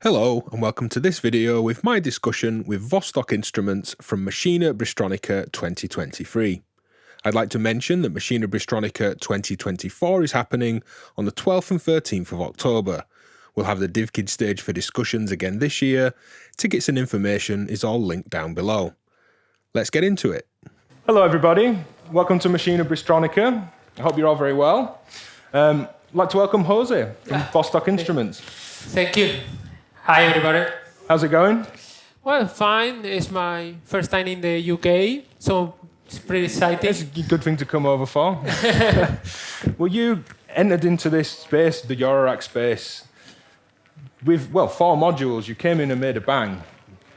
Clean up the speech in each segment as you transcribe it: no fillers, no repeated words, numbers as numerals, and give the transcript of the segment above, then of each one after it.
Hello and welcome to this video with my discussion with Vostok Instruments from Machina Bristronica 2023. I'd like to mention that Machina Bristronica 2024 is happening on the 12th and 13th of October. We'll have the DivKid stage for discussions again this year. Tickets and information is all linked down below. Let's get into it. Hello everybody, welcome to Machina Bristronica. I hope you're all very well. I'd like to welcome Jose from Vostok Instruments. Thank you. Hi, everybody. How's it going? Well, fine. It's my first time in the UK, so it's pretty exciting. It's a good thing to come over for. Well, you entered into this space, the Eurorack space, with, 4 modules. You came in and made a bang.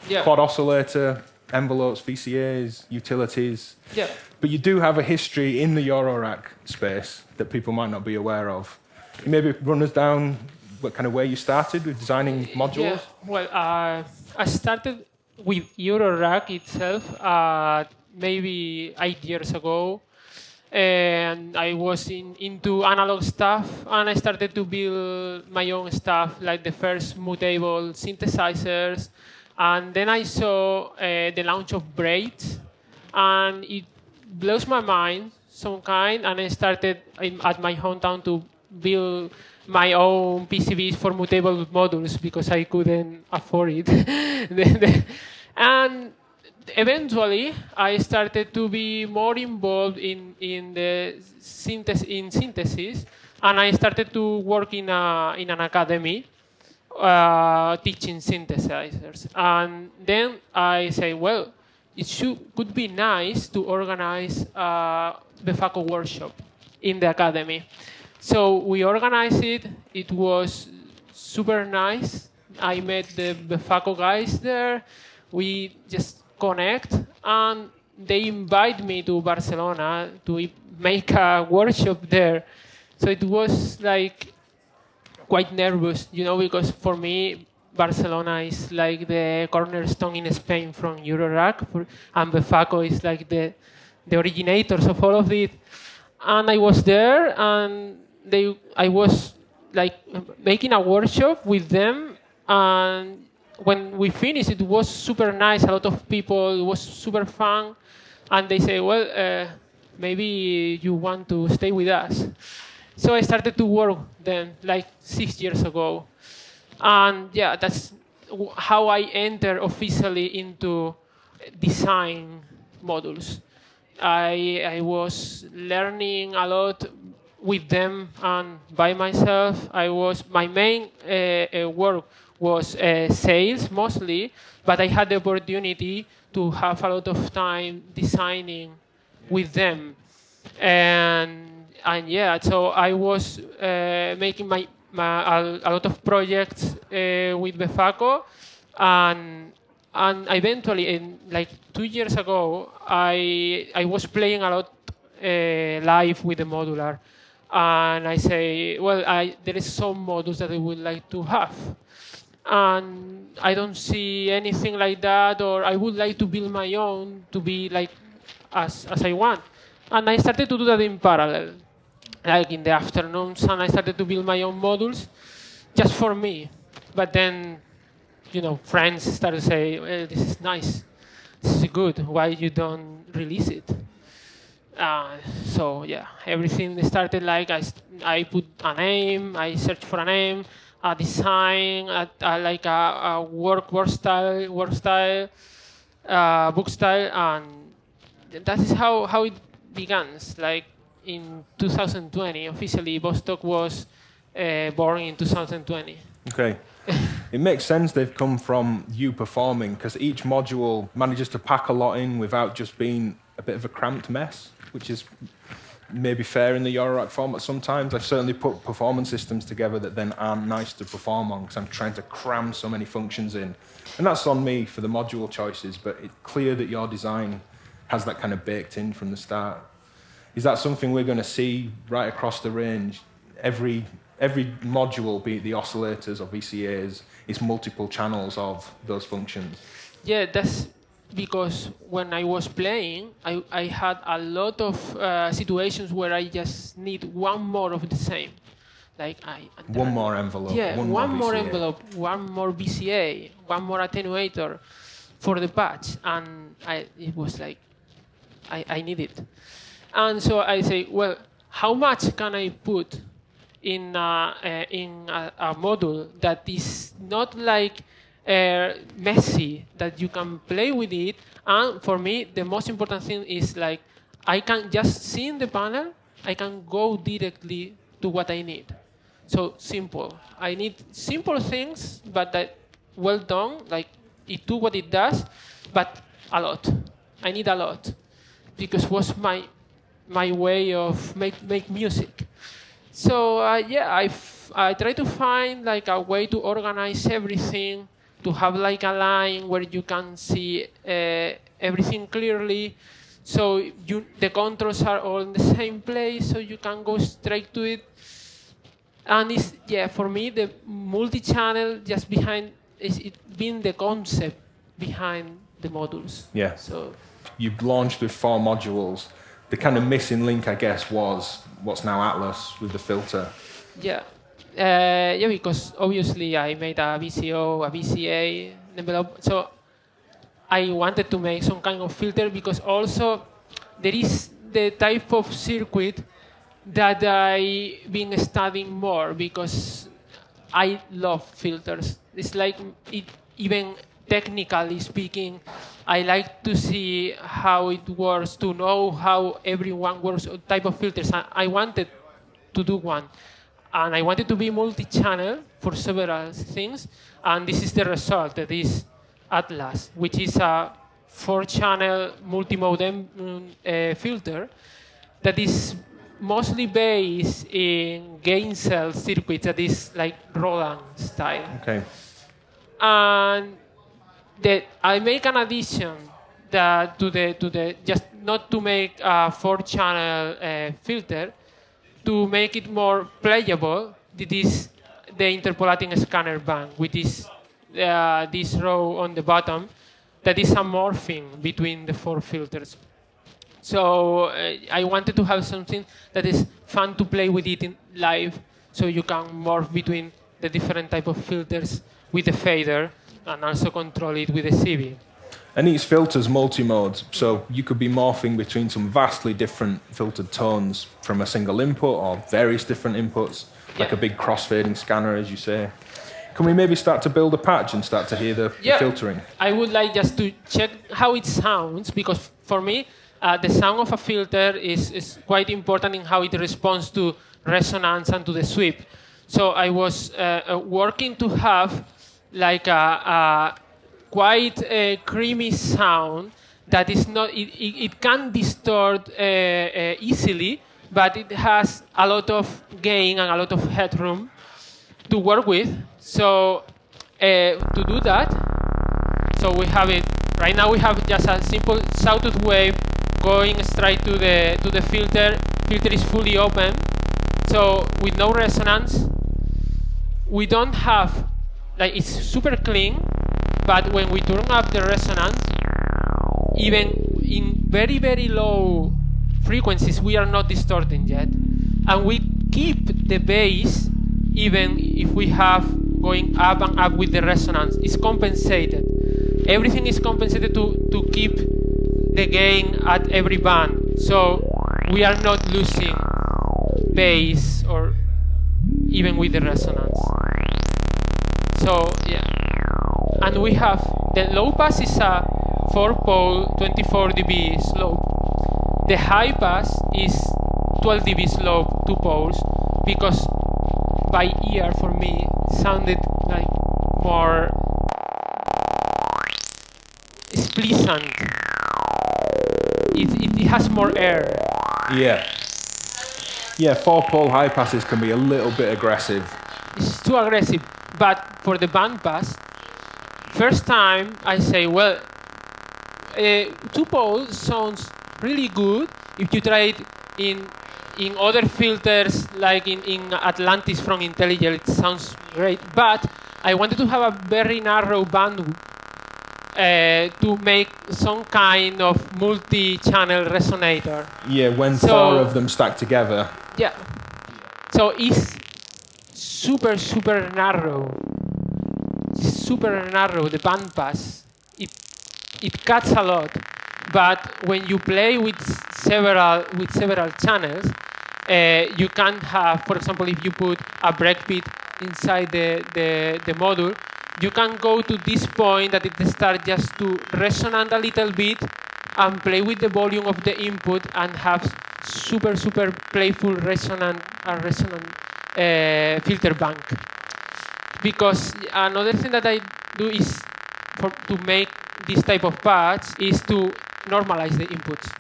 Yeah. Quad oscillator, envelopes, VCAs, utilities. Yeah. But you do have a history in the Eurorack space that people might not be aware of. Can you maybe run us down where you started with designing modules? Yeah. Well, I started with Eurorack itself maybe 8 years ago, and I was into analog stuff, and I started to build my own stuff, like the first mutable synthesizers, and then I saw the launch of braids, and it blows my mind, some kind, and I started at my hometown to build my own PCBs for mutable modules because I couldn't afford it. And eventually, I started to be more involved in synthesis, and I started to work in an academy teaching synthesizers. And then I say, well, could be nice to organize the FACO workshop in the academy. So we organized it. It was super nice. I met the FACO guys there. We just connect, and they invite me to Barcelona to make a workshop there. So it was like quite nervous, because for me, Barcelona is like the cornerstone in Spain from Eurorack, and the FACO is like the originators of all of it. And I was there, and I was like making a workshop with them, and when we finished, it was super nice. A lot of people, it was super fun, and they say, well, maybe you want to stay with us. So I started to work then, like 6 years ago, and yeah, that's how I entered officially into design modules. I was learning a lot with them and by myself. My main work was sales mostly, but I had the opportunity to have a lot of time designing with them, and yeah, so I was making a lot of projects with the FACO, and eventually, like 2 years ago, I was playing a lot live with the modular. And I say, well, there is some modules that I would like to have. And I don't see anything like that, or I would like to build my own to be like as I want. And I started to do that in parallel, like in the afternoons, and I started to build my own modules just for me. But then, friends started to say, well, this is nice, this is good, why you don't release it? So yeah, everything started like I put a name, I searched for a name, a design, like a work style, book style, and that is how it begins. Like in 2020, officially, Vostok was born in 2020. Okay. It makes sense they've come from you performing, because each module manages to pack a lot in without just being a bit of a cramped mess, which is maybe fair in the Eurorack format sometimes. I've certainly put performance systems together that then aren't nice to perform on because I'm trying to cram so many functions in. And that's on me for the module choices, but it's clear that your design has that kind of baked in from the start. Is that something we're going to see right across the range? Every module, be it the oscillators or VCAs, is multiple channels of those functions. Yeah, that's because when I was playing, I had a lot of situations where I just need one more of the same. Like One more envelope. yeah, one one more VCA. envelope, one more VCA, one more attenuator for the patch, and it was like I need it. And so I say, well, how much can I put in a module that is not like messy, that you can play with it? And for me, the most important thing is like I can just see in the panel, I can go directly to what I need. So simple. I need simple things, but that well done. Like it do what it does, but a lot. I need a lot because was my way of make music. So yeah, I try to find like a way to organize everything, to have like a line where you can see everything clearly. So the controls are all in the same place, so you can go straight to it. And it's, yeah, for me, the multi-channel just behind is it being the concept behind the modules. Yeah. So You've launched with 4 modules. The kind of missing link, I guess, was what's now Atlas with the filter. yeah, yeah, because obviously I made a VCO, a VCA envelope. So I wanted to make some kind of filter because also there is the type of circuit that I've been studying more because I love filters. It's like even technically speaking, I like to see how it works, to know how everyone works, type of filters. I wanted to do one. And I wanted to be multi-channel for several things. And this is the result, that is Atlas, which is a 4-channel multi-mode filter that is mostly based in gain cell circuits, that is like Roland style. Okay. And I make an addition that to the just not to make a 4-channel filter, to make it more playable. It is the interpolating scanner bank, which is this row on the bottom, that is a morphing between the 4 filters. So I wanted to have something that is fun to play with it in live, so you can morph between the different type of filters with the fader, and also control it with the CV. And each filter's multi-mode, so you could be morphing between some vastly different filtered tones from a single input or various different inputs, like a big cross-fading scanner, as you say. Can we maybe start to build a patch and start to hear the filtering? I would like just to check how it sounds, because for me, the sound of a filter is quite important in how it responds to resonance and to the sweep. So I was working to have like a quite a creamy sound that is not, it can distort easily, but it has a lot of gain and a lot of headroom to work with. So to do that, so we have it, right now we have just a simple sawtooth wave going straight to the filter. Filter is fully open, so with no resonance. We don't have, like, it's super clean, but when we turn up the resonance, even in very, very low frequencies, we are not distorting yet. And we keep the bass, even if we have going up and up with the resonance. It's compensated. Everything is compensated to keep the gain at every band. So we are not losing bass or even with the resonance. So yeah. And we have the low pass is a 4-pole 24 dB slope. The high pass is 12 dB slope, 2 poles, because by ear for me sounded like more pleasant. It has more air. Yeah. Yeah, 4-pole high passes can be a little bit aggressive. It's too aggressive. But for the band pass, first time I say, well, 2-pole sounds really good if you try it in other filters, like in Atlantis from Intelliger, it sounds great. But I wanted to have a very narrow bandwidth to make some kind of multi-channel resonator. Yeah, when 4 of them stack together. Yeah. So it's super narrow. Super narrow, the bandpass. It cuts a lot, but when you play with several channels, you can have, for example, if you put a breakbeat inside the module, you can go to this point that it starts just to resonate a little bit and play with the volume of the input and have super playful resonant filter bank. Because another thing that I do is to make this type of pads is to normalize the inputs.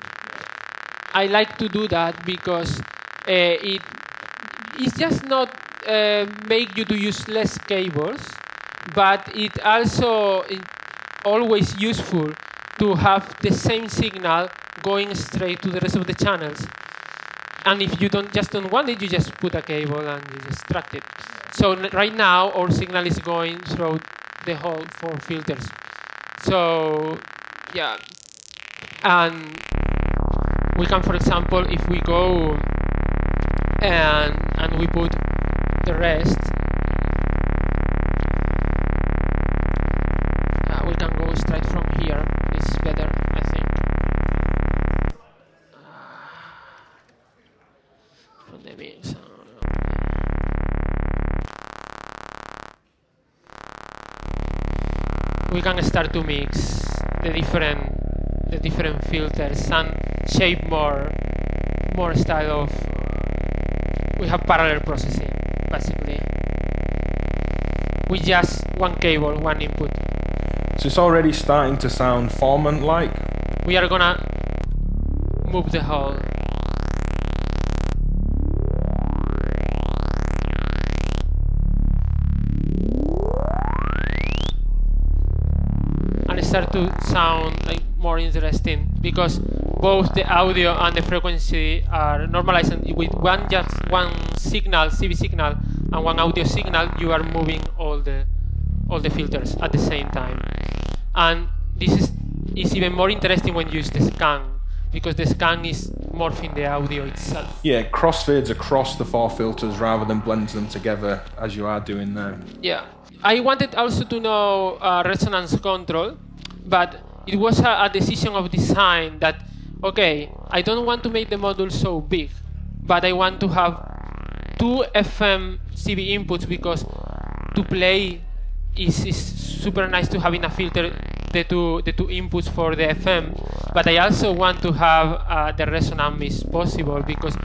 I like to do that because it's just not make you to use less cables, but it also is always useful to have the same signal going straight to the rest of the channels. And if you don't want it, you just put a cable and you just track it. So right now, our signal is going through the whole 4 filters. So yeah, and we can, for example, if we go and we put the rest, we can go straight from here. It's better, I think. From the mix. We can start to mix the different filters and shape more style of. We have parallel processing basically with just one cable, one input. So it's already starting to sound Formant-like. We are gonna move the whole. And start to sound like more interesting because both the audio and the frequency are normalized, and with one signal, CV signal, and one audio signal, you are moving all the filters at the same time. And this is even more interesting when you use the scan, because the scan is morphing the audio itself. Yeah, it crossfades across the 4 filters rather than blends them together as you are doing there. Yeah. I wanted also to know resonance control, but it was a decision of design that, okay, I don't want to make the module so big, but I want to have 2 FM CV inputs because to play is super nice to have in a filter the two inputs for the FM, but I also want to have the resonance is possible because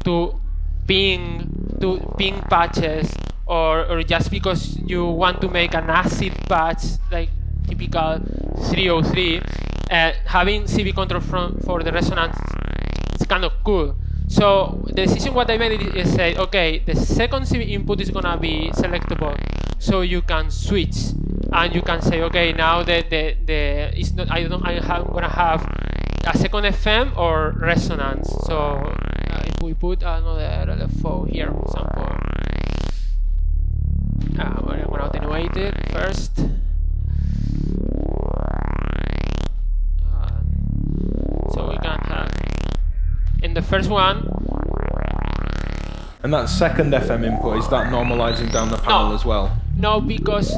to ping patches or just because you want to make an acid patch like typical 303, having CV control for the resonance is kind of cool. So the decision what I made is say, okay, the second CV input is gonna be selectable, so you can switch and you can say, okay, now I'm gonna have a second FM or resonance. So if we put another LFO here, for example, we're gonna attenuate it first. So we can have in the first one. And that second FM input, is that normalizing down the panel as well? No, because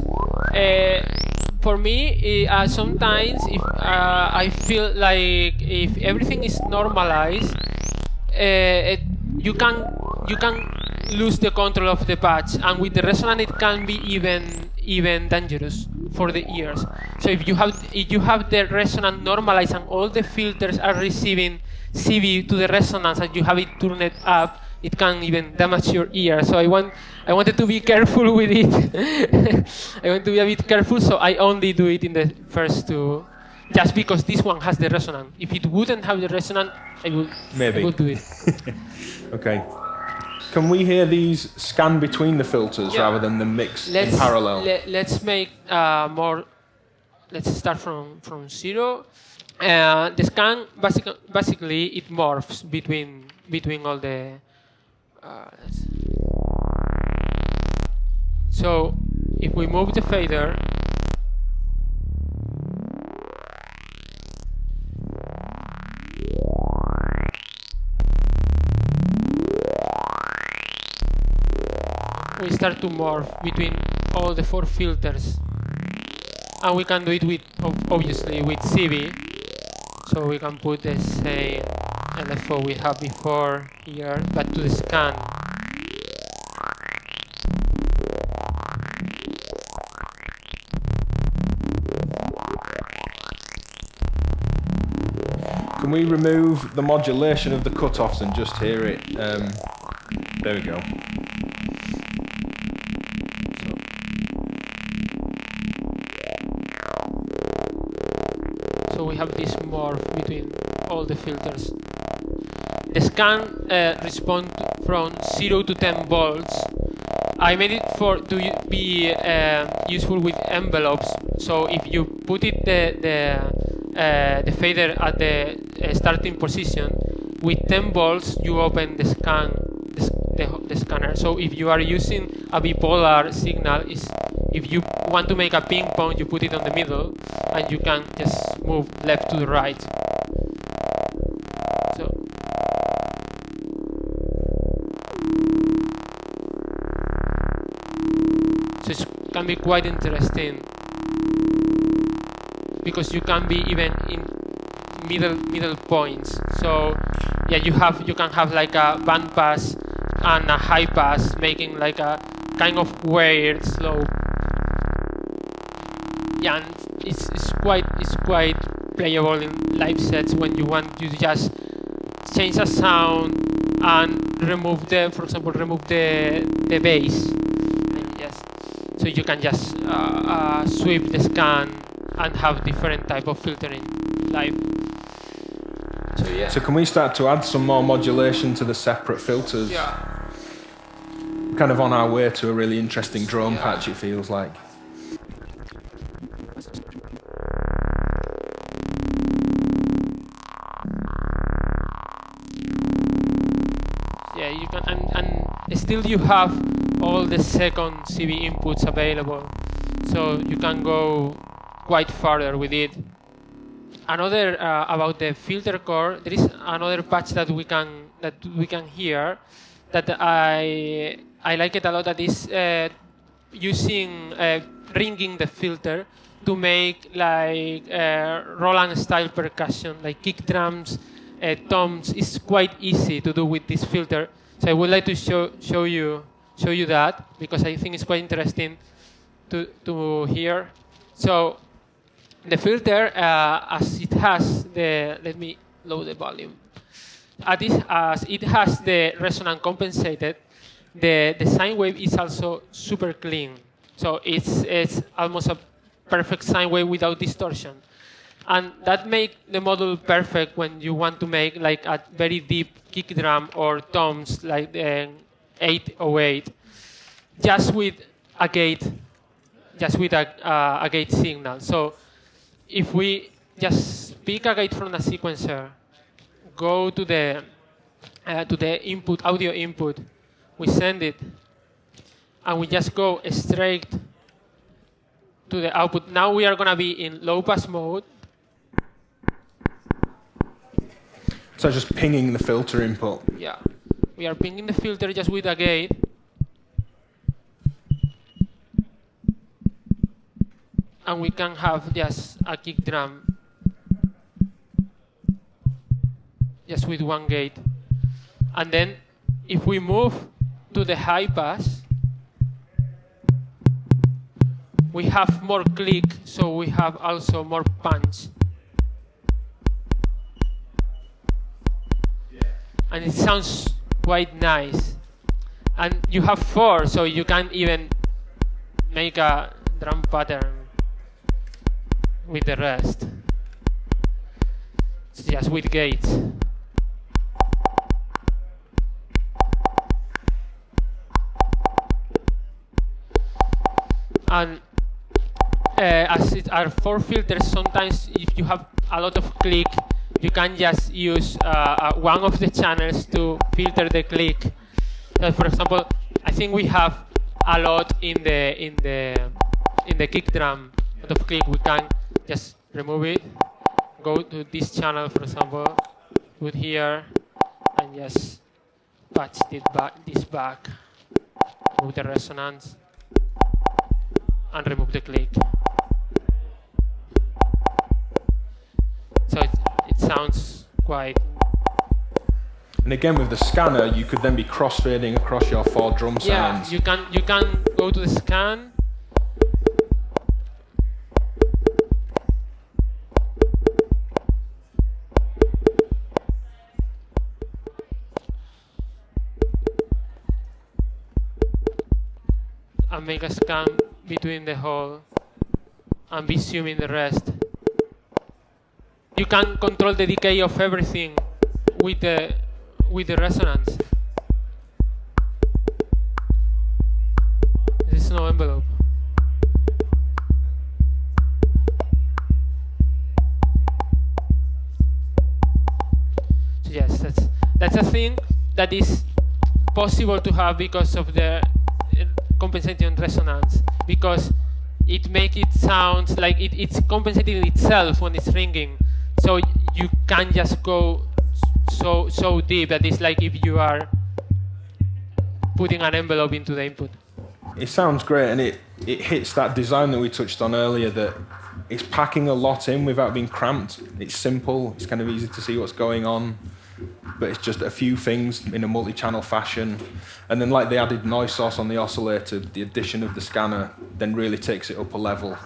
for me, sometimes if I feel like if everything is normalized, you can lose the control of the patch, and with the resonance it can be even dangerous for the ears. So if you have the resonance normalized and all the filters are receiving CV to the resonance and you have it turned up, it can even damage your ear. So I wanted to be careful with it. I want to be a bit careful, so I only do it in the first 2, just because this one has the resonance. If it wouldn't have the resonance, I would do it. Okay. Can we hear these scan between the filters rather than the mix in parallel? Let's make more. Let's start from 0. The scan basically it morphs between all the. So if we move the fader, we start to morph between all the 4 filters. And we can do it with, obviously, with CV. So we can put the same LFO we have before here, but to the scan. Can we remove the modulation of the cutoffs and just hear it? There we go. So we have this morph between all the filters. The scan responds from 0 to 10 volts. I made it to be useful with envelopes. So if you put it the fader at the starting position, with 10 volts you open the scanner. So if you are using a bipolar signal, if you want to make a ping pong, you put it on the middle, and you can just move left to the right. So it can be quite interesting, because you can be even in middle points. So yeah, you can have like a band pass and a high pass, making like a kind of weird slope. Yeah, and it's quite playable in live sets when you want to just change a sound and remove for example, remove the bass. And yes, so you can just sweep the scan and have different type of filtering live. So yeah. So can we start to add some more modulation to the separate filters? Yeah. Kind of on our way to a really interesting drone patch, it feels like. Yeah, you can, and still you have all the second CV inputs available, so you can go quite farther with it. Another about the filter core, there is another patch that we can hear that I like it a lot. That is using ringing the filter to make like Roland style percussion, like kick drums, toms. It's quite easy to do with this filter. So I would like to show you that, because I think it's quite interesting to hear. So the filter, as it has let me lower the volume. As it has the resonance compensated, the sine wave is also super clean. So it's almost a perfect sine wave without distortion. And that makes the module perfect when you want to make like a very deep kick drum or toms, like the 808, just with a gate signal. So if we just pick a gate from a sequencer, go to the input, audio input, we send it, and we just go straight to the output. Now we are going to be in low pass mode. So just pinging the filter input. Yeah, we are pinging the filter just with a gate. And we can have just a kick drum just with one gate. And then if we move to the high pass, we have more click, so we have also more punch. And it sounds quite nice. And you have 4, so you can even make a drum pattern with the rest. It's just with gates. And as it are 4 filters, sometimes if you have a lot of click, you can just use one of the channels to filter the click. For example, I think we have a lot in the kick drum. A lot of click, we can just remove it, go to this channel, for example, put here, and just patch this back. remove the resonance, and remove the click. So it sounds quite. And again, with the scanner, you could then be crossfading across your 4 drum sounds. Yeah, you can go to the scan. And make a scan between the whole and be zooming the rest. You can control the decay of everything with the resonance. There is no envelope. So yes, that's a thing that is possible to have because of the compensating resonance, because it makes it sound like it's compensating itself when it's ringing. So you can just go so deep that it's like if you are putting an envelope into the input. It sounds great, and it hits that design that we touched on earlier, that it's packing a lot in without being cramped. It's simple, it's kind of easy to see what's going on, but it's just a few things in a multi-channel fashion. And then like the added noise source on the oscillator, the addition of the scanner then really takes it up a level.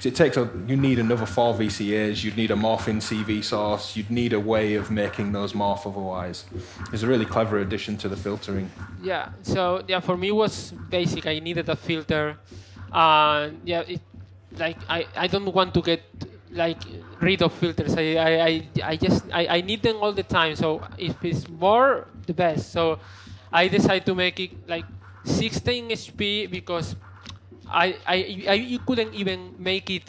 You need another 4 VCAs, you'd need a morphing CV source, you'd need a way of making those morph otherwise. It's a really clever addition to the filtering. Yeah, so yeah, for me it was basic. I needed a filter. Yeah, I don't want to get like rid of filters. I need them all the time. So if it's more, the best. So I decided to make it like 16 HP because you couldn't even make it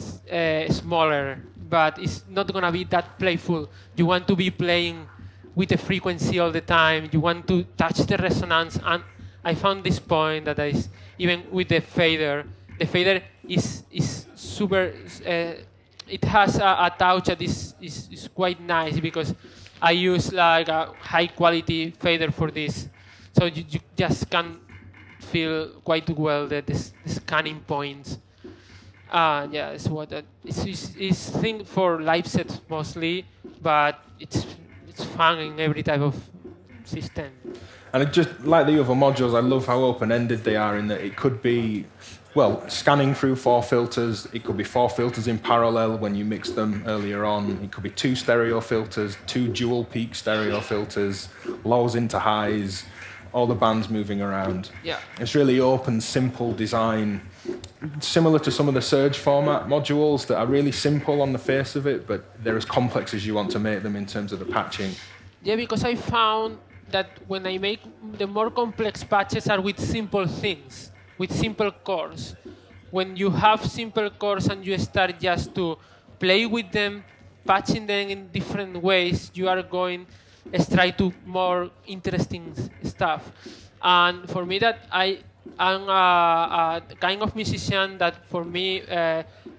smaller, but it's not gonna be that playful. You want to be playing with the frequency all the time. You want to touch the resonance, and I found this point that is even with the fader. The fader is super. It has a touch that is quite nice because I use like a high quality fader for this, so you just can feel quite well the scanning points. Yeah, it's what it's thing for live sets mostly, but it's fun in every type of system. And it just like the other modules, I love how open-ended they are in that it could be, well, scanning through 4 filters. It could be 4 filters in parallel when you mix them earlier on. It could be 2 stereo filters, 2 dual peak stereo filters, lows into highs, all the bands moving around. Yeah. It's really open, simple design, similar to some of the Surge format modules that are really simple on the face of it, but they're as complex as you want to make them in terms of the patching. Yeah, because I found that when I make the more complex patches are with simple things, with simple chords. When you have simple chords and you start just to play with them, patching them in different ways, you are going straight to more interesting stuff. And for me, that I am a kind of musician that for me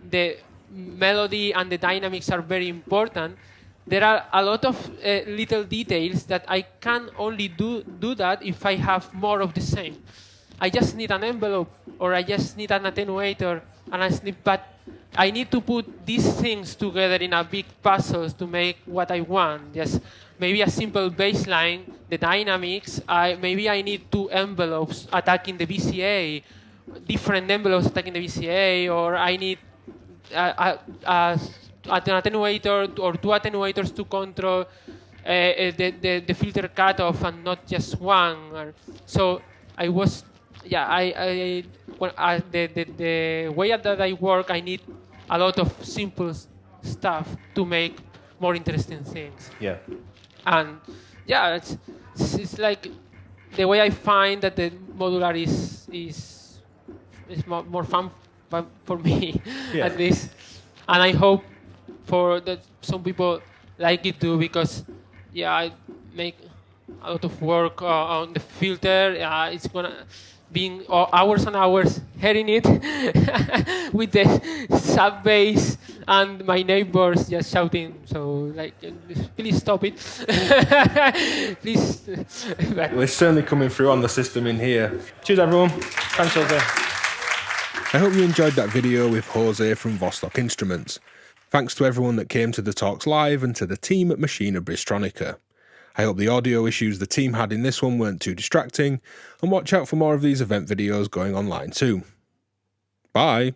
the melody and the dynamics are very important. There are a lot of little details that I can only do that if I have more of the same. I just need an envelope, or I just need an attenuator, and but I need to put these things together in a big puzzle to make what I want. Just maybe a simple bass line, the dynamics. Maybe I need 2 envelopes attacking the VCA, different envelopes attacking the VCA, or I need an attenuator or 2 attenuators to control the filter cutoff and not just one. So I was, the way that I work, I need a lot of simple stuff to make more interesting things. Yeah. And yeah, it's like the way I find that the modular is more fun for me, at least. And I hope for that some people like it too, because I make a lot of work on the filter. It's gonna be hours and hours hearing it with the sub bass and my neighbors just shouting. So like, please stop it, please. Well, it's certainly coming through on the system in here. Cheers, everyone. Thanks, Jose. I hope you enjoyed that video with Jose from Vostok Instruments. Thanks to everyone that came to the talks live and to the team at Machina Bristronica. I hope the audio issues the team had in this one weren't too distracting, and watch out for more of these event videos going online too. Bye!